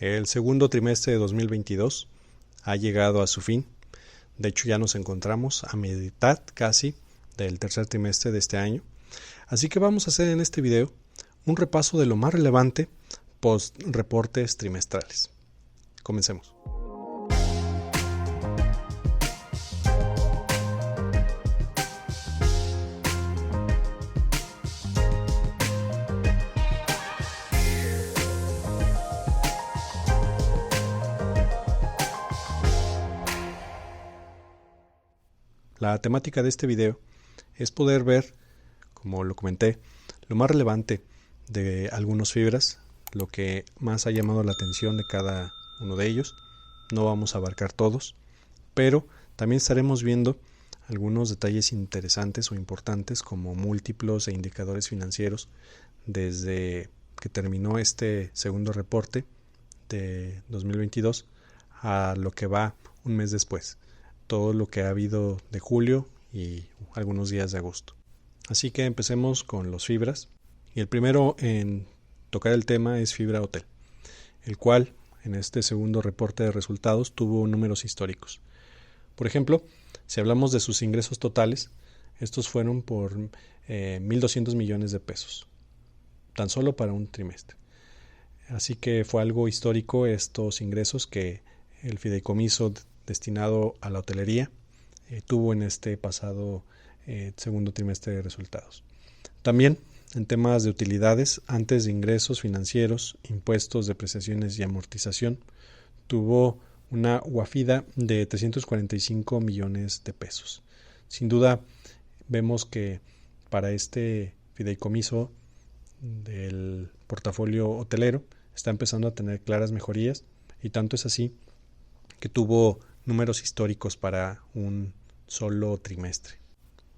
El segundo trimestre de 2022 ha llegado a su fin. De hecho, ya nos encontramos a mitad casi del tercer trimestre de este año. Así que vamos a hacer en este video un repaso de lo más relevante post reportes trimestrales. Comencemos. La temática de este video es poder ver, como lo comenté, lo más relevante de algunos fibras, lo que más ha llamado la atención de cada uno de ellos. No vamos a abarcar todos, pero también estaremos viendo algunos detalles interesantes o importantes como múltiplos e indicadores financieros desde que terminó este segundo reporte de 2022 a lo que va un mes después. Todo lo que ha habido de julio y algunos días de agosto. Así que empecemos con los fibras. Y el primero en tocar el tema es Fibra Hotel, el cual en este segundo reporte de resultados tuvo números históricos. Por ejemplo, si hablamos de sus ingresos totales, estos fueron por 1.200 millones de pesos, tan solo para un trimestre. Así que fue algo histórico estos ingresos que el fideicomiso destinado a la hotelería tuvo en este pasado segundo trimestre de resultados. También en temas de utilidades, antes de ingresos financieros, impuestos, depreciaciones y amortización, tuvo una UAFIDA de 345 millones de pesos. Sin duda, vemos que para este fideicomiso del portafolio hotelero está empezando a tener claras mejorías, y tanto es así que tuvo números históricos para un solo trimestre,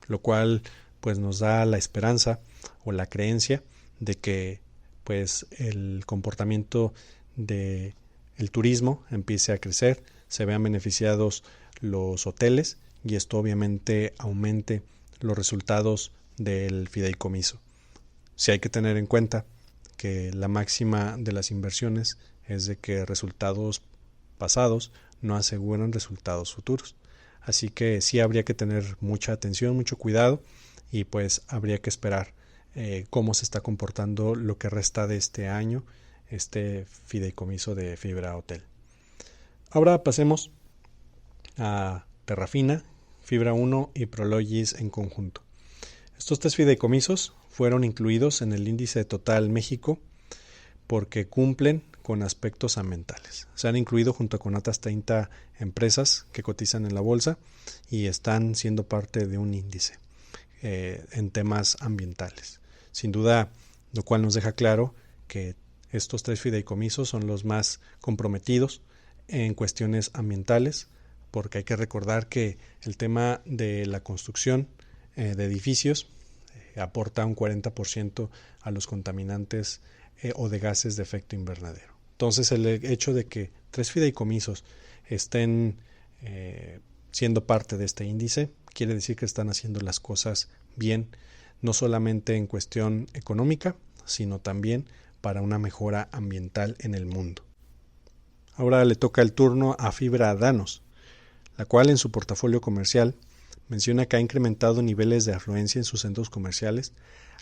lo cual pues nos da la esperanza o la creencia de que pues el comportamiento de el turismo empiece a crecer, se vean beneficiados los hoteles y esto obviamente aumente los resultados del fideicomiso. Sí hay que tener en cuenta que la máxima de las inversiones es de que resultados pasados no aseguran resultados futuros. Así que sí habría que tener mucha atención, mucho cuidado, y pues habría que esperar cómo se está comportando lo que resta de este año, este fideicomiso de Fibra Hotel. Ahora pasemos a Terrafina, Fibra 1 y Prologis en conjunto. Estos tres fideicomisos fueron incluidos en el índice total México porque cumplen con aspectos ambientales. Se han incluido junto con otras 30 empresas que cotizan en la bolsa y están siendo parte de un índice en temas ambientales. Sin duda, lo cual nos deja claro que estos tres fideicomisos son los más comprometidos en cuestiones ambientales, porque hay que recordar que el tema de la construcción de edificios aporta un 40% a los contaminantes o de gases de efecto invernadero. Entonces el hecho de que tres fideicomisos estén siendo parte de este índice quiere decir que están haciendo las cosas bien, no solamente en cuestión económica, sino también para una mejora ambiental en el mundo. Ahora le toca el turno a Fibra Danos, la cual en su portafolio comercial menciona que ha incrementado niveles de afluencia en sus centros comerciales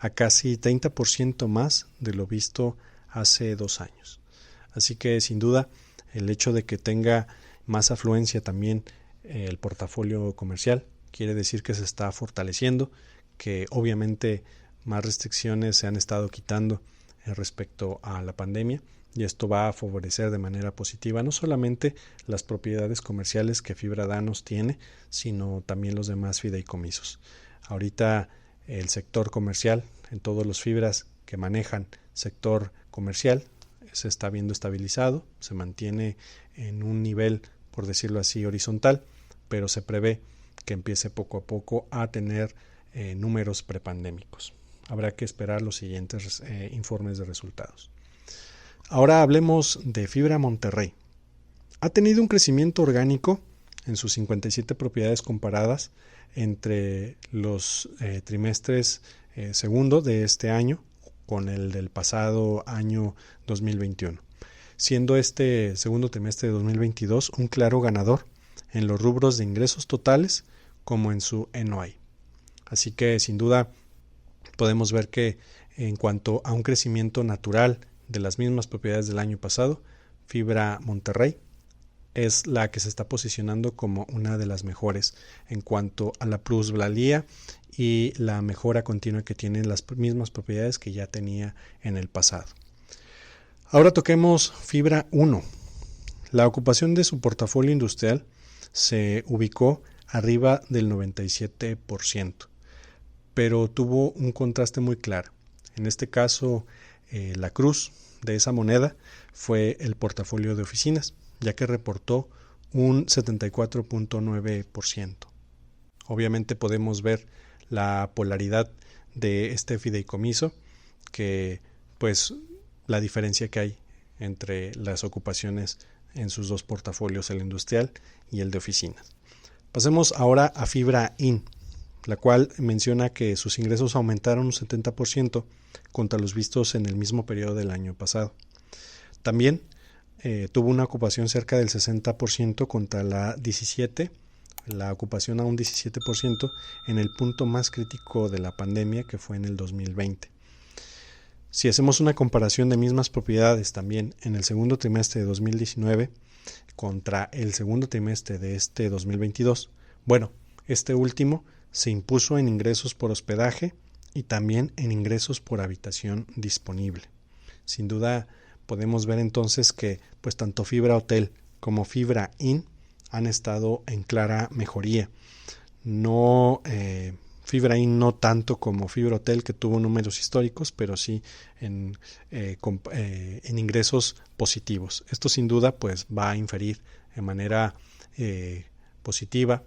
a casi 30% más de lo visto hace 2 años. Así que sin duda el hecho de que tenga más afluencia también el portafolio comercial quiere decir que se está fortaleciendo, que obviamente más restricciones se han estado quitando respecto a la pandemia, y esto va a favorecer de manera positiva no solamente las propiedades comerciales que Fibra Danos tiene, sino también los demás fideicomisos. Ahorita el sector comercial, en todos los fibras que manejan sector comercial, se está viendo estabilizado, se mantiene en un nivel, por decirlo así, horizontal, pero se prevé que empiece poco a poco a tener números prepandémicos. Habrá que esperar los siguientes informes de resultados. Ahora hablemos de Fibra Monterrey. Ha tenido un crecimiento orgánico en sus 57 propiedades comparadas entre los trimestres segundo de este año con el del pasado año 2021. siendo este segundo trimestre de 2022 un claro ganador en los rubros de ingresos totales como en su NOI. Así que sin duda podemos ver que en cuanto a un crecimiento natural de las mismas propiedades del año pasado, Fibra Monterrey es la que se está posicionando como una de las mejores en cuanto a la plusvalía y la mejora continua que tienen las mismas propiedades que ya tenía en el pasado. Ahora toquemos Fibra 1. La ocupación de su portafolio industrial se ubicó arriba del 97%, pero tuvo un contraste muy claro. En este caso, la cruz de esa moneda fue el portafolio de oficinas, ya que reportó un 74.9%. Obviamente podemos ver la polaridad de este fideicomiso, que pues la diferencia que hay entre las ocupaciones en sus dos portafolios, el industrial y el de oficinas. Pasemos ahora a Fibra In, la cual menciona que sus ingresos aumentaron un 70% contra los vistos en el mismo periodo del año pasado. También tuvo una ocupación cerca del 60% contra la ocupación a un 17% en el punto más crítico de la pandemia, que fue en el 2020. Si hacemos una comparación de mismas propiedades también en el segundo trimestre de 2019 contra el segundo trimestre de este 2022, bueno, este último se impuso en ingresos por hospedaje y también en ingresos por habitación disponible. Sin duda podemos ver entonces que pues tanto Fibra Hotel como Fibra Inn han estado en clara mejoría. Fibra Inn no tanto como Fibra Hotel, que tuvo números históricos, pero sí en ingresos positivos. Esto sin duda pues va a inferir de manera positiva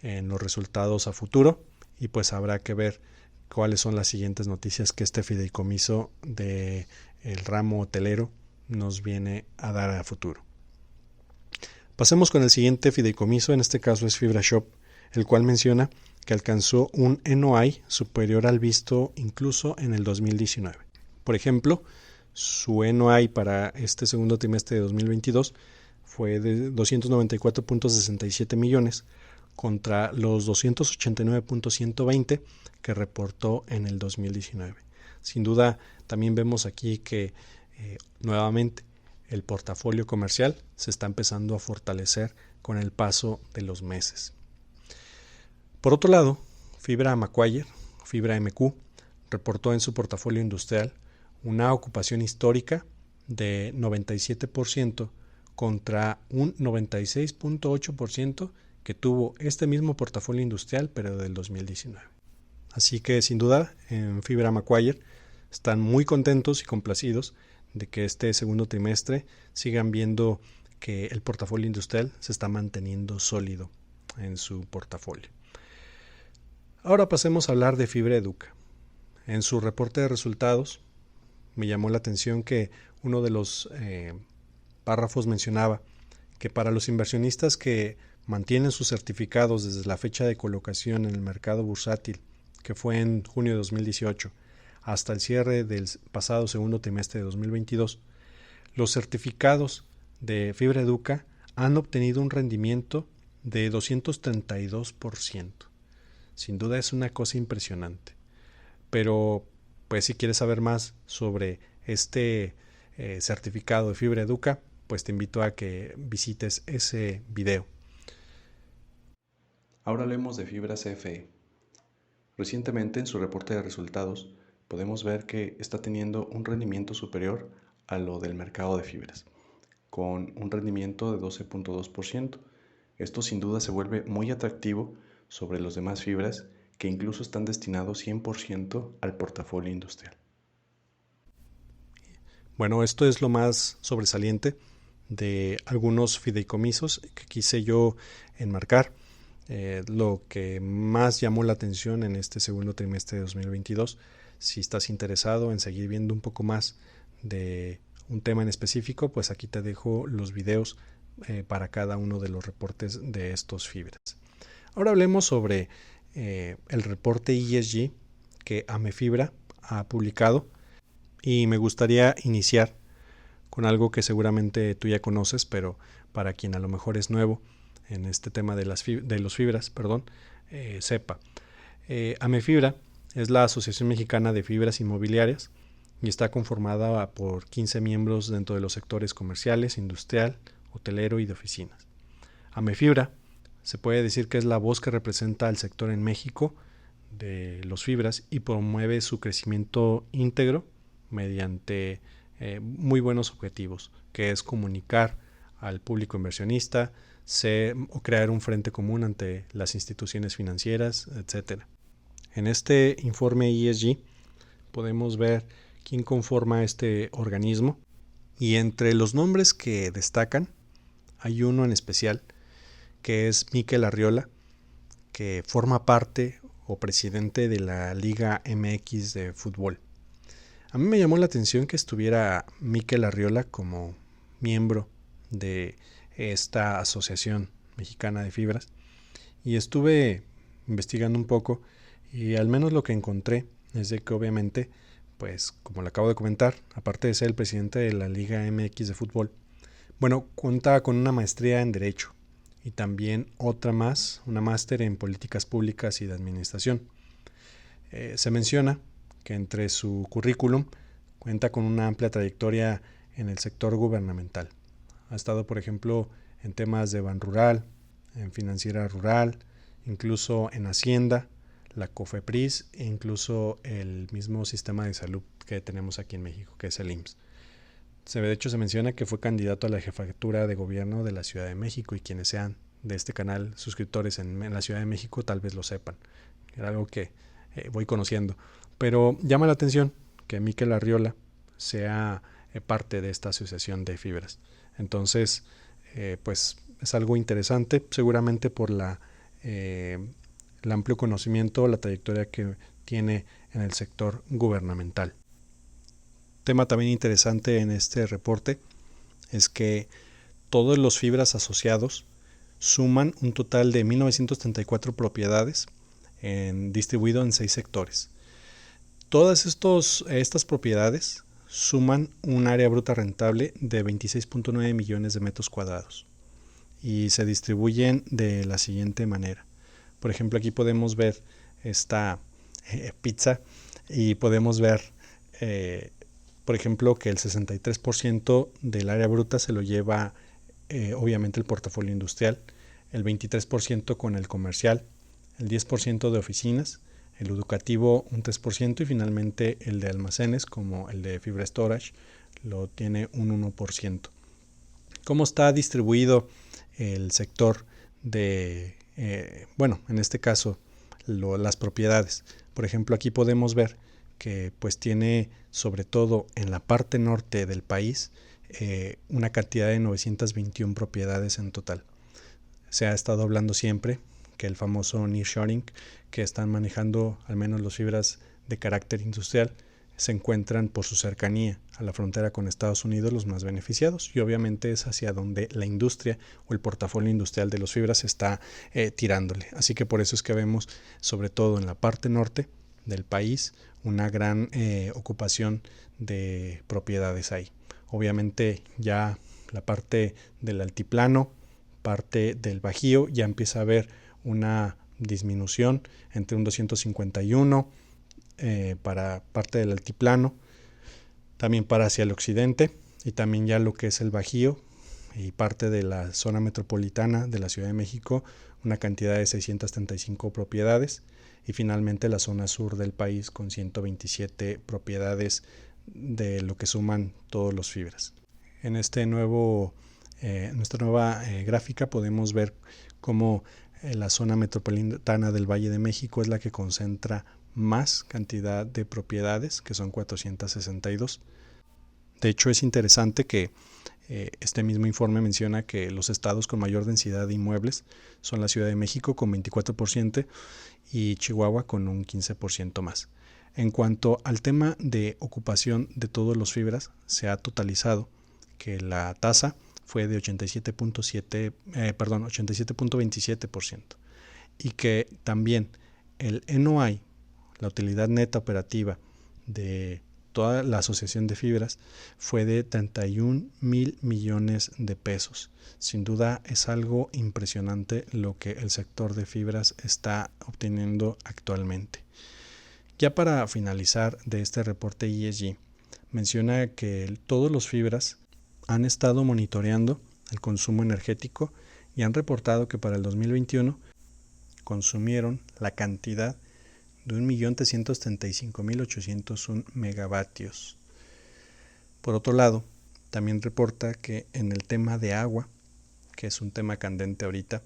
en los resultados a futuro, y pues habrá que ver cuáles son las siguientes noticias que este fideicomiso del ramo hotelero nos viene a dar a futuro. Pasemos con el siguiente fideicomiso, en este caso es Fibra Shop, el cual menciona que alcanzó un NOI superior al visto incluso en el 2019. Por ejemplo, su NOI para este segundo trimestre de 2022 fue de 294.67 millones contra los 289.120 que reportó en el 2019. Sin duda, también vemos aquí que nuevamente el portafolio comercial se está empezando a fortalecer con el paso de los meses. Por otro lado, Fibra Macquarie, Fibra MQ, reportó en su portafolio industrial una ocupación histórica de 97% contra un 96.8% que tuvo este mismo portafolio industrial pero del 2019. Así que sin duda en Fibra Macquarie están muy contentos y complacidos de que este segundo trimestre sigan viendo que el portafolio industrial se está manteniendo sólido en su portafolio. Ahora pasemos a hablar de Fibra Educa. En su reporte de resultados me llamó la atención que uno de los párrafos mencionaba que para los inversionistas que mantienen sus certificados desde la fecha de colocación en el mercado bursátil, que fue en junio de 2018, hasta el cierre del pasado segundo trimestre de 2022, los certificados de Fibra Educa han obtenido un rendimiento de 232%. Sin duda es una cosa impresionante. Pero pues si quieres saber más sobre este certificado de Fibra Educa, pues te invito a que visites ese video. Ahora hablemos de Fibra CFE. Recientemente en su reporte de resultados podemos ver que está teniendo un rendimiento superior a lo del mercado de fibras, con un rendimiento de 12.2%. Esto sin duda se vuelve muy atractivo sobre los demás fibras que incluso están destinados 100% al portafolio industrial. Bueno, esto es lo más sobresaliente de algunos fideicomisos que quise yo enmarcar. Lo que más llamó la atención en este segundo trimestre de 2022. Si estás interesado en seguir viendo un poco más de un tema en específico, pues aquí te dejo los videos para cada uno de los reportes de estos fibras. Ahora hablemos sobre el reporte ESG que Amefibra ha publicado, y me gustaría iniciar con algo que seguramente tú ya conoces, pero para quien a lo mejor es nuevo en este tema de los fibras, sepa. AMEFibra es la Asociación Mexicana de Fibras Inmobiliarias y está conformada por 15 miembros dentro de los sectores comerciales, industrial, hotelero y de oficinas. AMEFibra se puede decir que es la voz que representa al sector en México de los fibras y promueve su crecimiento íntegro mediante muy buenos objetivos, que es comunicar al público inversionista, o crear un frente común ante las instituciones financieras, etc. En este informe ESG podemos ver quién conforma este organismo y entre los nombres que destacan hay uno en especial que es Mikel Arriola, que forma parte o presidente de la Liga MX de fútbol. A mí me llamó la atención que estuviera Mikel Arriola como miembro de esta Asociación Mexicana de Fibras y estuve investigando un poco y al menos lo que encontré es de que obviamente, pues como le acabo de comentar, aparte de ser el presidente de la Liga MX de fútbol, bueno, cuenta con una maestría en Derecho y también otra más, una máster en Políticas Públicas y de Administración. Se menciona que entre su currículum cuenta con una amplia trayectoria en el sector gubernamental. Ha estado, por ejemplo, en temas de Banrural, en Financiera Rural, incluso en Hacienda, la COFEPRIS e incluso el mismo sistema de salud que tenemos aquí en México, que es el IMSS. De hecho, se menciona que fue candidato a la jefatura de gobierno de la Ciudad de México y quienes sean de este canal suscriptores en la Ciudad de México tal vez lo sepan. Era algo que voy conociendo. Pero llama la atención que Mikel Arriola sea parte de esta asociación de fibras. Entonces, pues es algo interesante, seguramente por el amplio conocimiento, la trayectoria que tiene en el sector gubernamental. Tema también interesante en este reporte es que todos los fibras asociados suman un total de 1.934 propiedades distribuido en 6 sectores. Todas estas propiedades suman un área bruta rentable de 26.9 millones de metros cuadrados y se distribuyen de la siguiente manera. Por ejemplo, aquí podemos ver esta pizza y podemos ver por ejemplo, que el 63% del área bruta se lo lleva obviamente el portafolio industrial, el 23% con el comercial, el 10% de oficinas, el educativo un 3% y finalmente el de almacenes como el de fibra storage lo tiene un 1%. ¿Cómo está distribuido el sector de, en este caso, las propiedades? Por ejemplo, aquí podemos ver que pues tiene sobre todo en la parte norte del país una cantidad de 921 propiedades en total. Se ha estado hablando siempre que el famoso nearshoring, que están manejando al menos las fibras de carácter industrial, se encuentran por su cercanía a la frontera con Estados Unidos los más beneficiados y obviamente es hacia donde la industria o el portafolio industrial de los fibras está tirándole. Así que por eso es que vemos sobre todo en la parte norte del país una gran ocupación de propiedades ahí. Obviamente ya la parte del altiplano, parte del Bajío, ya empieza a haber una disminución entre un 251 para parte del altiplano, también para hacia el occidente y también ya lo que es el Bajío y parte de la zona metropolitana de la Ciudad de México, una cantidad de 635 propiedades y finalmente la zona sur del país con 127 propiedades de lo que suman todos los fibras. En nuestra nueva gráfica podemos ver cómo la zona metropolitana del Valle de México es la que concentra más cantidad de propiedades, que son 462. De hecho, es interesante que este mismo informe menciona que los estados con mayor densidad de inmuebles son la Ciudad de México con 24% y Chihuahua con un 15% más. En cuanto al tema de ocupación de todos los fibras, se ha totalizado que la tasa fue de 87.27% y que también el NOI, la utilidad neta operativa de toda la Asociación de Fibras fue de 31,000 millones de pesos. Sin duda es algo impresionante lo que el sector de fibras está obteniendo actualmente. Ya para finalizar de este reporte ESG, menciona que todos los fibras han estado monitoreando el consumo energético y han reportado que para el 2021 consumieron la cantidad de 1.335.801 megavatios. Por otro lado, también reporta que en el tema de agua, que es un tema candente ahorita,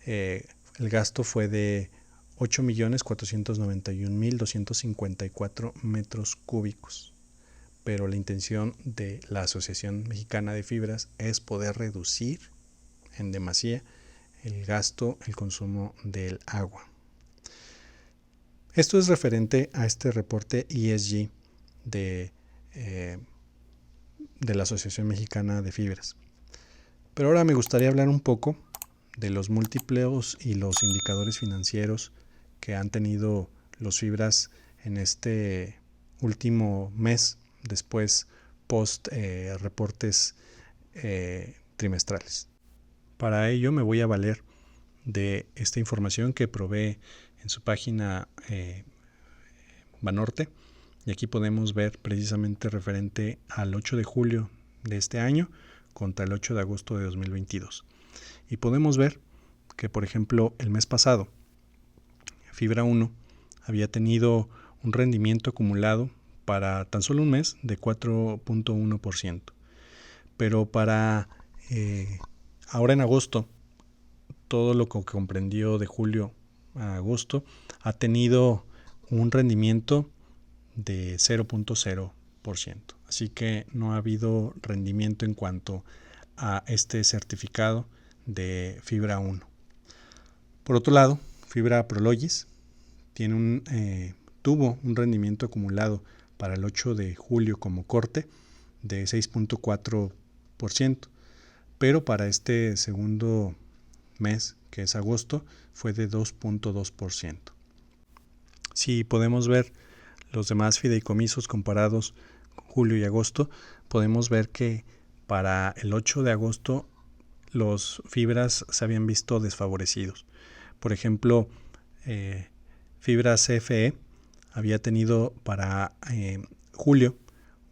el gasto fue de 8.491.254 metros cúbicos. Pero la intención de la Asociación Mexicana de Fibras es poder reducir en demasía el gasto, el consumo del agua. Esto es referente a este reporte ESG de la Asociación Mexicana de Fibras. Pero ahora me gustaría hablar un poco de los múltiplos y los indicadores financieros que han tenido los fibras en este último mes, después post reportes trimestrales. Para ello me voy a valer de esta información que provee en su página Banorte, y aquí podemos ver precisamente referente al 8 de julio de este año contra el 8 de agosto de 2022. Y podemos ver que, por ejemplo, el mes pasado, Fibra 1 había tenido un rendimiento acumulado para tan solo un mes de 4.1%. Pero para ahora en agosto, todo lo que comprendió de julio a agosto ha tenido un rendimiento de 0.0%. Así que no ha habido rendimiento en cuanto a este certificado de Fibra 1. Por otro lado, Fibra Prologis tuvo un rendimiento acumulado para el 8 de julio como corte de 6.4%, pero para este segundo mes, que es agosto, fue de 2.2%. Si podemos ver los demás fideicomisos comparados con julio y agosto, podemos ver que para el 8 de agosto los fibras se habían visto desfavorecidos. Por ejemplo, Fibra CFE había tenido para julio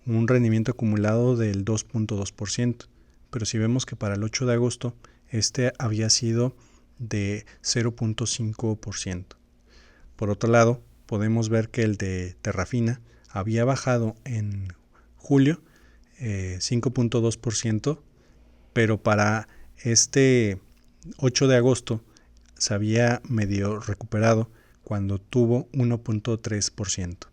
un rendimiento acumulado del 2.2%, pero si vemos que para el 8 de agosto este había sido de 0.5%. Por otro lado, podemos ver que el de Terrafina había bajado en julio 5.2%, pero para este 8 de agosto se había medio recuperado cuando tuvo 1.3%.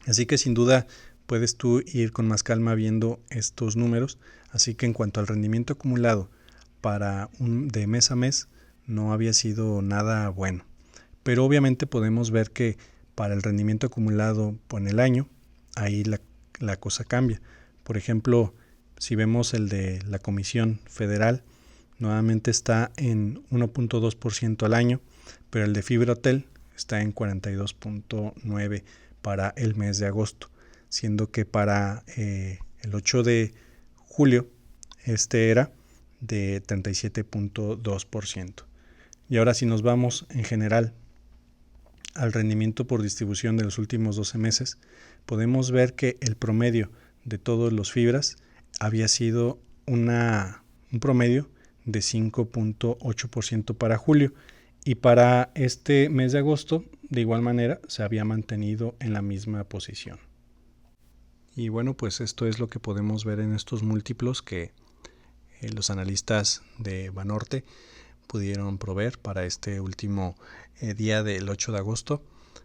Así que sin duda puedes tú ir con más calma viendo estos números. Así que en cuanto al rendimiento acumulado para de mes a mes no había sido nada bueno. Pero obviamente podemos ver que para el rendimiento acumulado en el año, ahí la cosa cambia. Por ejemplo, si vemos el de la Comisión Federal, nuevamente está en 1.2% al año, pero el de Fibra Hotel está en 42.9% para el mes de agosto, siendo que para el 8 de julio este era de 37.2%. Y ahora si nos vamos en general al rendimiento por distribución de los últimos 12 meses, podemos ver que el promedio de todos los fibras había sido un promedio de 5.8% para julio, y para este mes de agosto de igual manera se había mantenido en la misma posición. Y bueno, pues esto es lo que podemos ver en estos múltiplos que los analistas de Banorte pudieron proveer para este último día del 8 de agosto.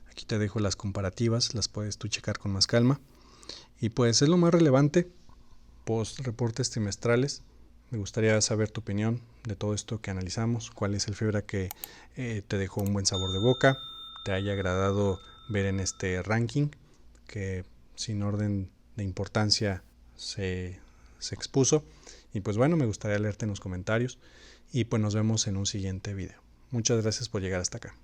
Aquí te dejo las comparativas, las puedes tú checar con más calma. Y pues es lo más relevante post reportes trimestrales. Me gustaría saber tu opinión de todo esto que analizamos, cuál es el fibra que te dejó un buen sabor de boca, te haya agradado ver en este ranking que sin orden de importancia se expuso. Y pues bueno, me gustaría leerte en los comentarios y pues nos vemos en un siguiente video. Muchas gracias por llegar hasta acá.